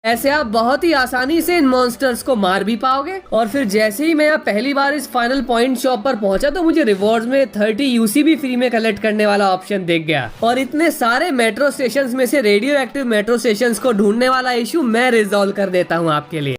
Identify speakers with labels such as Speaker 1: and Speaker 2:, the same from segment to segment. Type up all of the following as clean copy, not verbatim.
Speaker 1: ऐसे आप बहुत ही आसानी से इन मॉन्स्टर्स को मार भी पाओगे। और फिर जैसे ही मैं यहाँ पहली बार इस फाइनल पॉइंट शॉप पर पहुंचा तो मुझे रिवॉर्ड्स में 30 यूसी भी फ्री में कलेक्ट करने वाला ऑप्शन दिख गया। और इतने सारे मेट्रो स्टेशंस में से रेडियो एक्टिव मेट्रो स्टेशंस को ढूंढने वाला इशू मैं रिजॉल्व कर देता हूँ आपके लिए।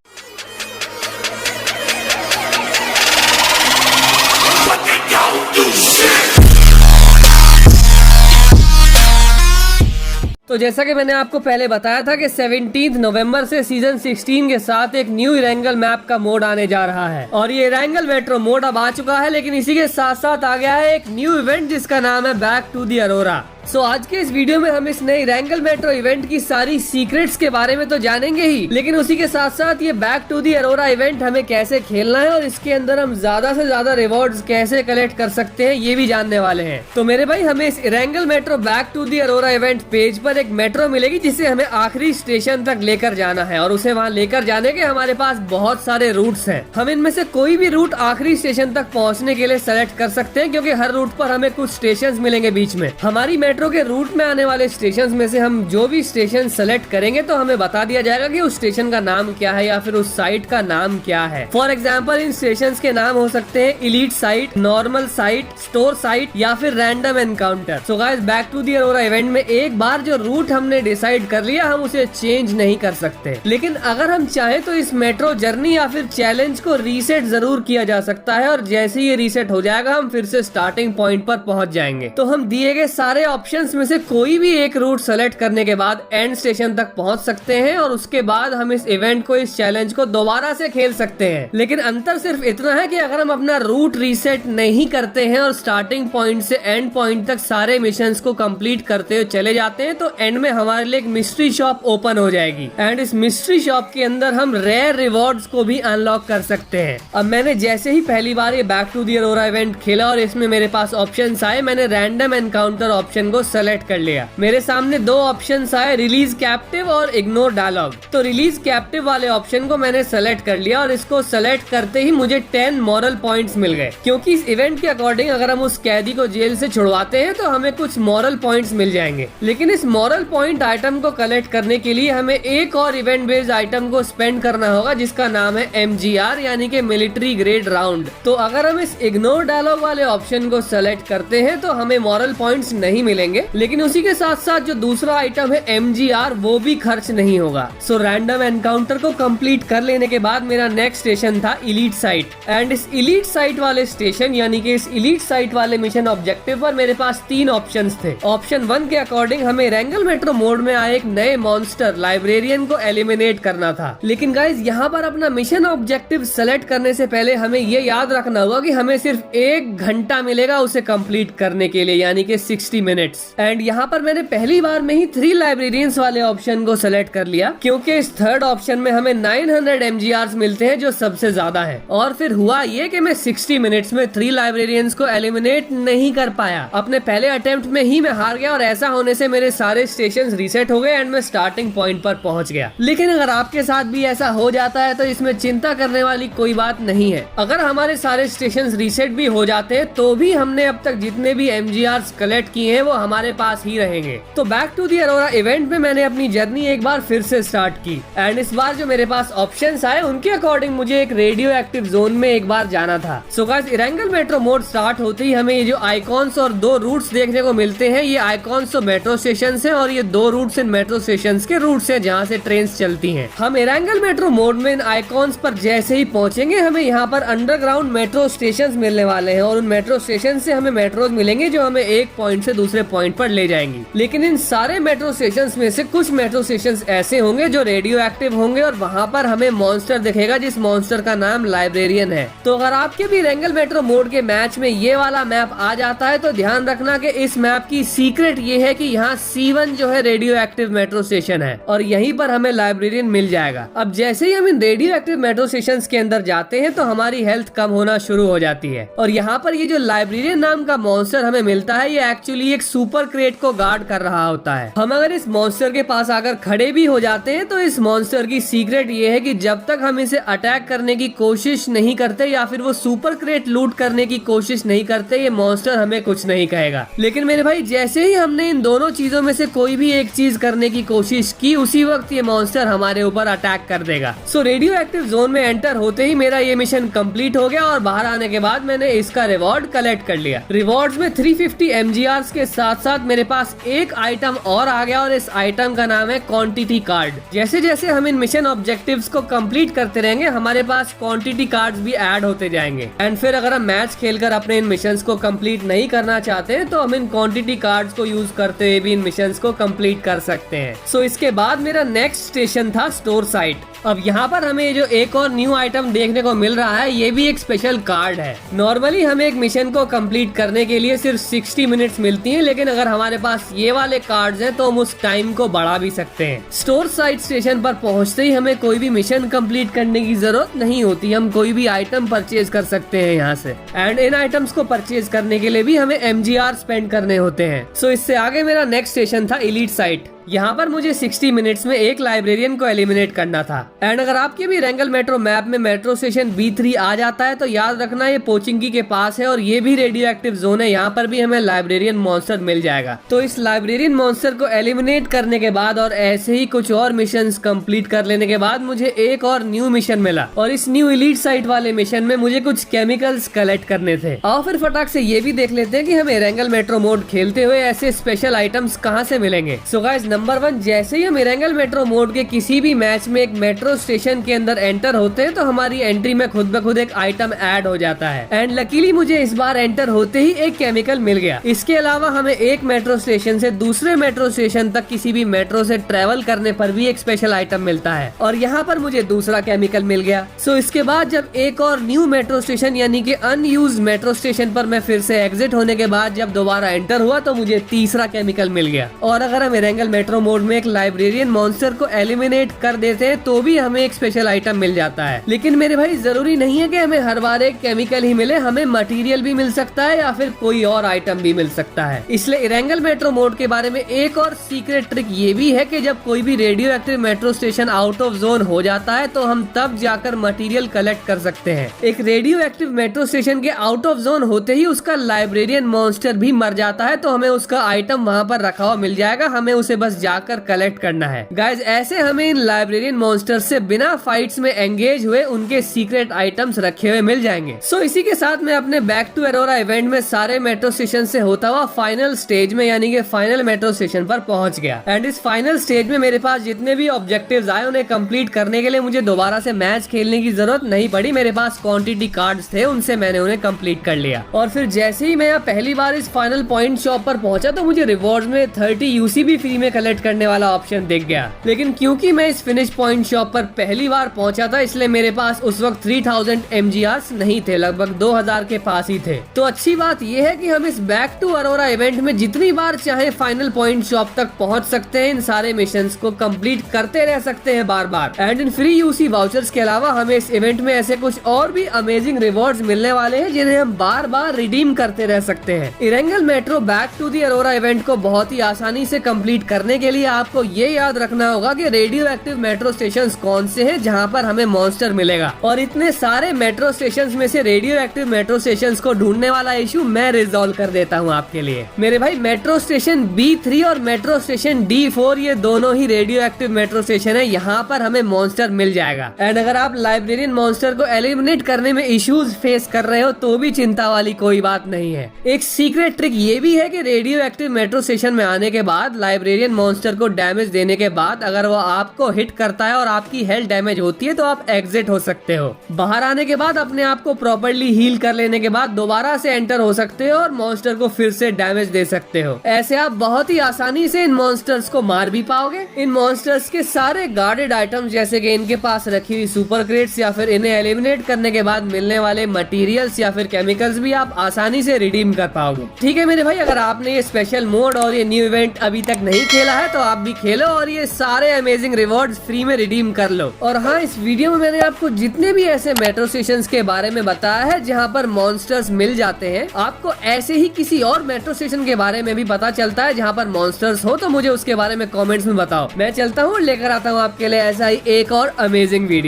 Speaker 1: तो जैसा कि मैंने आपको पहले बताया था कि 17 नवंबर से सीजन 16 के साथ एक न्यू इरेंगल मैप का मोड आने जा रहा है और ये इरेंगल मेट्रो मोड अब आ चुका है, लेकिन इसी के साथ साथ आ गया है एक न्यू इवेंट जिसका नाम है बैक टू दी अरोरा। सो आज के इस वीडियो में हम इस नए इरेंगल मेट्रो इवेंट की सारी सीक्रेट्स के बारे में तो जानेंगे ही, लेकिन उसी के साथ साथ ये back to the Aurora event हमें कैसे खेलना है और इसके अंदर हम ज्यादा से ज्यादा रिवॉर्ड्स कैसे कलेक्ट कर सकते हैं ये भी जानने वाले हैं। तो मेरे भाई हमें इस Erangel metro back to the Aurora event page पर एक मेट्रो मिलेगी जिसे हमें आखिरी स्टेशन तक लेकर जाना है और उसे वहाँ लेकर जाने के हमारे पास बहुत सारे रूट्स हैं। हम इनमें से कोई भी रूट आखिरी स्टेशन तक पहुँचने के लिए सेलेक्ट कर सकते हैं क्योंकि हर रूट पर हमें कुछ स्टेशन मिलेंगे बीच में। हमारी मेट्रो के रूट में आने वाले स्टेशन में से हम जो भी स्टेशन सेलेक्ट करेंगे तो हमें बता दिया जाएगा कि उस स्टेशन का नाम क्या है या फिर उस साइट का नाम क्या है। फॉर एग्जाम्पल इन स्टेशन के नाम हो सकते हैं elite site, normal site, store site या फिर random encounter. So guys back to the Aurora event में एक बार जो रूट हमने डिसाइड कर लिया हम उसे चेंज नहीं कर सकते, लेकिन अगर हम चाहें तो इस मेट्रो जर्नी या फिर चैलेंज को रीसेट जरूर किया जा सकता है और जैसे ये रीसेट हो जाएगा हम फिर से स्टार्टिंग पॉइंट पर पहुंच जाएंगे। तो हम दिए गए सारे ऑप्शंस में से कोई भी एक रूट सेलेक्ट करने के बाद एंड स्टेशन तक पहुंच सकते हैं और उसके बाद हम इस इवेंट को, इस चैलेंज को दोबारा से खेल सकते हैं। लेकिन अंतर सिर्फ इतना है कि अगर हम अपना रूट रीसेट नहीं करते हैं और स्टार्टिंग पॉइंट से एंड पॉइंट तक सारे मिशंस को कंप्लीट करते हुए चले जाते हैं तो एंड में हमारे लिए एक मिस्ट्री शॉप ओपन हो जाएगी एंड इस मिस्ट्री शॉप के अंदर हम रेयर रिवॉर्ड्स को भी अनलॉक कर सकते हैं। अब मैंने जैसे ही पहली बार ये back to the Aurora event खेला और इसमें मेरे पास ऑप्शंस आए, मैंने रैंडम एनकाउंटर ऑप्शन को सेलेक्ट कर लिया। मेरे सामने दो ऑप्शंस आए, रिलीज कैप्टिव और इग्नोर डायलॉग। तो रिलीज कैप्टिव वाले ऑप्शन को मैंने सेलेक्ट कर लिया और इसको सेलेक्ट करते ही मुझे 10 मॉरल पॉइंट्स मिल गए क्योंकि इस इवेंट के अकॉर्डिंग अगर हम उस कैदी को जेल से छुड़वाते हैं तो हमें कुछ मॉरल पॉइंट्स मिल जाएंगे। लेकिन इस मॉरल पॉइंट आइटम को कलेक्ट करने के लिए हमें एक और इवेंट बेस्ड आइटम को स्पेंड करना होगा जिसका नाम है MGR यानी कि मिलिट्री ग्रेड राउंड। तो अगर हम इस इग्नोर डायलॉग वाले ऑप्शन को सेलेक्ट करते हैं तो हमें मॉरल पॉइंट्स नहीं मिलेंगे, लेकिन उसी के साथ साथ जो दूसरा आइटम है MGR वो भी खर्च नहीं होगा। सो रैंडम एनकाउंटर को कंप्लीट कर लेने के बाद मेरा नेक्स्ट स्टेशन था इलीट साइट एंड इस इलीट साइट वाले स्टेशन यानी कि इस इलीट साइट वाले मिशन ऑब्जेक्टिव पर मेरे पास 3 ऑप्शंस थे। ऑप्शन 1 के अकॉर्डिंग हमें इरेंगल मेट्रो मोड में आए एक नए मॉन्स्टर लाइब्रेरियन को एलिमिनेट करना था। लेकिन गाइज यहाँ पर अपना मिशन ऑब्जेक्टिव सेलेक्ट करने से पहले हमें ये याद रखना होगा कि हमें सिर्फ 1 घंटा मिलेगा उसे कंप्लीट करने के लिए यानी कि 60 मिनट्स। एंड यहाँ पर मैंने पहली बार में ही 3 लाइब्रेरियंस वाले ऑप्शन को सेलेक्ट कर लिया क्योंकि इस थर्ड ऑप्शन में हमें 900 MGRs मिलते हैं जो सबसे ज्यादा है। और फिर हुआ ये कि मैं 60 मिनट्स में 3 लाइब्रेरियंस को एलिमिनेट नहीं कर पाया। अपने पहले अटेम्प्ट में ही मैं हार गया और ऐसा होने से मेरे सारे स्टेशंस रीसेट हो गए एंड मैं स्टार्टिंग पॉइंट पर पहुंच गया। लेकिन अगर आपके साथ भी ऐसा हो जाता है तो इसमें चिंता करने वाली कोई बात नहीं है। अगर हमारे सारे स्टेशंस रीसेट भी हो जाते हैं तो भी हमने अब तक जितने भी MGRs कलेक्ट किए हैं वो हमारे पास ही रहेंगे। तो back to the Aurora event में मैंने अपनी जर्नी एक बार फिर से स्टार्ट की एंड इस बार जो मेरे पास ऑप्शंस आए उनके अकॉर्डिंग मुझे एक रेडियो एक्टिव जोन में एक बार जाना था। So guys Erangel metro mode start होते ही हमें ये जो आइकॉन्स और 2 रूट्स देखने को मिलते हैं, ये आइकॉन्स तो मेट्रो स्टेशन है और ये 2 रूट्स इन मेट्रो स्टेशन के रूट्स है जहाँ से ट्रेन चलती है। हम इरेंगल मेट्रो मोड में इन आइकॉन्स पर जैसे ही पहुंचेंगे हमें यहाँ पर अंडरग्राउंड मेट्रो स्टेशन मिलने वाले हैं और उन मेट्रो स्टेशन से हमें मेट्रोज मिलेंगे जो हमें एक पॉइंट से दूसरे पॉइंट पर ले जाएंगी। लेकिन इन सारे मेट्रो स्टेशंस में से कुछ मेट्रो स्टेशंस ऐसे होंगे जो रेडियो एक्टिव होंगे और वहाँ पर हमें मॉन्स्टर दिखेगा जिस मॉन्स्टर का नाम लाइब्रेरियन है। तो अगर आपके भी इरेंगल मेट्रो मोड के मैच में ये वाला मैप आ जाता है तो ध्यान रखना कि इस मैप की सीक्रेट ये है कि यहाँ C1 जो है रेडियो एक्टिव मेट्रो स्टेशन है और यहीं पर हमें लाइब्रेरियन मिल जाएगा। अब जैसे ही हम इन रेडियो एक्टिव मेट्रो स्टेशन के अंदर जाते हैं तो हमारी हेल्थ कम होना शुरू हो जाती है और यहाँ पर ये जो लाइब्रेरियन नाम का मॉन्स्टर हमें मिलता है ये एक्चुअली एक सुपर क्रेट को गार्ड कर रहा होता है। हम अगर इस मॉन्स्टर के पास आकर खड़े भी हो जाते हैं तो इस मॉन्स्टर की सीक्रेट ये है कि जब तक हम इसे अटैक करने की कोशिश नहीं करते या फिर वो सुपर क्रेट लूट करने की कोशिश नहीं करते, ये मॉन्स्टर हमें कुछ नहीं कहेगा। लेकिन मेरे भाई जैसे ही हमने इन दोनों चीजों में से कोई भी एक चीज करने की कोशिश की, उसी वक्त ये मॉन्स्टर हमारे ऊपर अटैक कर देगा। सो रेडियो एक्टिव जोन में एंटर होते ही मेरा ये मिशन कंप्लीट हो गया और बाहर आने के बाद मैंने इसका रिवॉर्ड कलेक्ट कर लिया। रिवॉर्ड्स में 350 MGRs के साथ साथ मेरे पास एक आइटम और आ गया और इस आइटम का नाम है क्वांटिटी कार्ड। जैसे जैसे हम इन मिशन ऑब्जेक्टिव्स को कंप्लीट करते रहेंगे हमारे पास क्वांटिटी कार्ड्स भी ऐड होते जाएंगे। एंड फिर अगर हम मैच खेलकर अपने इन मिशंस को कंप्लीट नहीं करना चाहते तो हम इन क्वांटिटी कार्ड्स को यूज करते हुए भी इन मिशंस को कंप्लीट कर सकते हैं। सो इसके बाद मेरा नेक्स्ट स्टेशन था स्टोर साइट। अब यहाँ पर हमें जो एक और न्यू आइटम देखने को मिल रहा है, ये भी एक स्पेशल कार्ड है। नॉर्मली हमें एक मिशन को कंप्लीट करने के लिए सिर्फ 60 मिनट्स मिलती हैं, लेकिन अगर हमारे पास ये वाले कार्ड्स हैं तो हम उस टाइम को बढ़ा भी सकते हैं। स्टोर साइट स्टेशन पर पहुँचते ही हमें कोई भी मिशन कंप्लीट करने की जरूरत नहीं होती, हम कोई भी आइटम परचेज कर सकते हैं यहाँ से। एंड इन आइटम्स को परचेज करने के लिए भी हमें MGR स्पेंड करने होते हैं। सो इससे आगे मेरा नेक्स्ट स्टेशन था एलीट साइट। यहाँ पर मुझे 60 मिनट्स में एक लाइब्रेरियन को एलिमिनेट करना था। एंड अगर आपके भी रेंगल मेट्रो मैप में मेट्रो स्टेशन B3 आ जाता है तो याद रखना ये पोचिंकी के पास है और ये भी रेडियो एक्टिव जोन है। यहाँ पर भी हमें लाइब्रेरियन मॉन्स्टर मिल जाएगा। तो इस लाइब्रेरियन मॉन्स्टर को एलिमिनेट करने के बाद और ऐसे ही कुछ और मिशन कंप्लीट कर लेने के बाद मुझे एक और न्यू मिशन मिला और इस न्यू एलीट साइट वाले मिशन में मुझे कुछ केमिकल्स कलेक्ट करने थे। और फिर फटाक से ये भी देख लेते हैं कि हमें रेंगल मेट्रो मोड खेलते हुए ऐसे स्पेशल आइटम्स कहाँ से मिलेंगे। सो गाइस नंबर 1, जैसे ही हम रेंगल मेट्रो मोड के किसी भी मैच में एक मेट्रो स्टेशन के अंदर एंटर होते हैं तो हमारी एंट्री में खुद ब खुद एक आइटम ऐड हो जाता है। एंड लकीली मुझे इस बार एंटर होते ही एक केमिकल मिल गया। इसके अलावा हमें एक मेट्रो स्टेशन से दूसरे मेट्रो स्टेशन तक किसी भी मेट्रो से ट्रेवल करने पर भी एक स्पेशल आइटम मिलता है और यहाँ पर मुझे दूसरा केमिकल मिल गया। सो इसके बाद जब एक और न्यू मेट्रो स्टेशन यानी कि अनयूज्ड मेट्रो स्टेशन पर मैं फिर से एग्जिट होने के बाद जब दोबारा एंटर हुआ तो मुझे तीसरा केमिकल मिल गया। और अगर हम रेंगल मेट्रो मोड में एक लाइब्रेरियन मॉन्स्टर को एलिमिनेट कर देते हैं तो भी हमें एक स्पेशल आइटम मिल जाता है। लेकिन मेरे भाई जरूरी नहीं है कि हमें हर बार एक केमिकल ही मिले, हमें मटेरियल भी मिल सकता है या फिर कोई और आइटम भी मिल सकता है। इसलिए रेंगल मेट्रो मोड के बारे में एक और सीक्रेट ट्रिक ये भी है कि जब कोई भी radio active metro station out of zone हो जाता है तो हम तब जाकर मटेरियल कलेक्ट कर सकते हैं। एक रेडियो एक्टिव मेट्रो स्टेशन के आउट ऑफ जोन होते ही उसका लाइब्रेरियन मॉन्स्टर भी मर जाता है तो हमें उसका आइटम वहाँ पर रखा हुआ मिल जाएगा, हमें उसे बस जाकर कलेक्ट करना है। गाइज ऐसे हमें इन लाइब्रेरियन मॉन्स्टर से बिना फाइट्स में एंगेज हुए उनके सीक्रेट आइटम्स रखे हुए मिल जाएंगे। सो इसी के साथ मैं अपने बैक टू एरोरा इवेंट में सारे मेट्रो स्टेशन से होता हुआ फाइनल स्टेज में यानी कि फाइनल मेट्रो स्टेशन पर पहुंच गया। एंड इस फाइनल स्टेज में मेरे पास जितने भी ऑब्जेक्टिव्स आए उन्हें कंप्लीट करने के लिए मुझे दोबारा से मैच खेलने की जरूरत नहीं पड़ी। मेरे पास क्वांटिटी कार्ड्स थे, उनसे मैंने उन्हें कंप्लीट कर लिया। और फिर जैसे ही मैं यहाँ पहली बार इस फाइनल पॉइंट शॉप पर पहुंचा तो मुझे रिवॉर्ड्स में 30 UCB फ्री में कलेक्ट करने वाला ऑप्शन दिख गया। लेकिन क्योंकि मैं इस फिनिश पॉइंट शॉप पर पहली बार पहुंचा था इसलिए मेरे पास उस वक्त 3000 MGRs नहीं थे, लगभग 2000 के पास ही थे। तो अच्छी बात यह है कि हम इस बैक टू अरोरा इवेंट में जितनी बार चाहे फाइनल पॉइंट शॉप तक पहुंच सकते हैं, इन सारे मिशंस को कंप्लीट करते रह सकते हैं बार बार। एंड इन फ्री UC वाउचर्स के अलावा हमें इस इवेंट में ऐसे कुछ और भी अमेजिंग रिवॉर्ड्स मिलने वाले हैं जिन्हें हम बार बार रिडीम करते रह सकते हैं। रेंगल metro back to the Aurora event को बहुत ही आसानी से कंप्लीट करने के लिए आपको ये याद रखना होगा कि रेडियो एक्टिव मेट्रो स्टेशंस कौन से हैं जहां पर हमें मॉन्स्टर मिलेगा। और इतने सारे मेट्रो स्टेशंस में से रेडियो एक्टिव मेट्रो स्टेशंस को ढूंढने वाला इशू मैं रिजॉल्व कर देता हूं आपके लिए। मेरे भाई मेट्रो स्टेशन B3 और मेट्रो स्टेशन D4 ये दोनों ही रेडियो एक्टिव मेट्रो स्टेशन है, यहाँ पर हमें मॉन्स्टर मिल जाएगा। एंड अगर आप लाइब्रेरियन मॉन्स्टर को एलिमिनेट करने में इश्यूज फेस कर रहे हो तो भी चिंता वाली कोई बात नहीं है। एक सीक्रेट ट्रिक ये भी है कि रेडियो एक्टिव मेट्रो स्टेशन में आने के बाद लाइब्रेरियन मॉन्स्टर को डैमेज देने के बाद अगर वो आपको हिट करता है और आपकी हेल्थ डैमेज होती है तो आप एग्जिट हो सकते हो। बाहर आने के बाद अपने आप को प्रॉपर्ली हील कर लेने के बाद दोबारा से एंटर हो सकते हो और मॉन्स्टर को फिर से डैमेज दे सकते हो। ऐसे आप बहुत ही आसानी से इन मॉन्स्टर्स को मार भी पाओगे। इन मॉन्स्टर्स के सारे गार्डेड आइटम्स जैसे कि इनके पास रखी हुई सुपर क्रेट्स या फिर इन्हें एलिमिनेट करने के बाद मिलने वाले मटेरियल्स या फिर केमिकल्स भी आप आसानी से रिडीम कर पाओगे। ठीक है मेरे भाई, अगर आपने ये स्पेशल मोड और ये न्यू इवेंट अभी तक नहीं खेला खेला है तो आप भी खेलो और ये सारे अमेजिंग रिवॉर्ड्स फ्री में रिडीम कर लो। और हाँ, इस वीडियो में मैंने आपको जितने भी ऐसे मेट्रो स्टेशन के बारे में बताया है जहाँ पर मॉन्स्टर्स मिल जाते हैं, आपको ऐसे ही किसी और मेट्रो स्टेशन के बारे में भी पता चलता है जहाँ पर मॉन्स्टर्स हो तो मुझे उसके बारे में कमेंट्स में बताओ। मैं चलता हूँ, लेकर आता हूँ आपके लिए ऐसा ही एक और अमेजिंग वीडियो।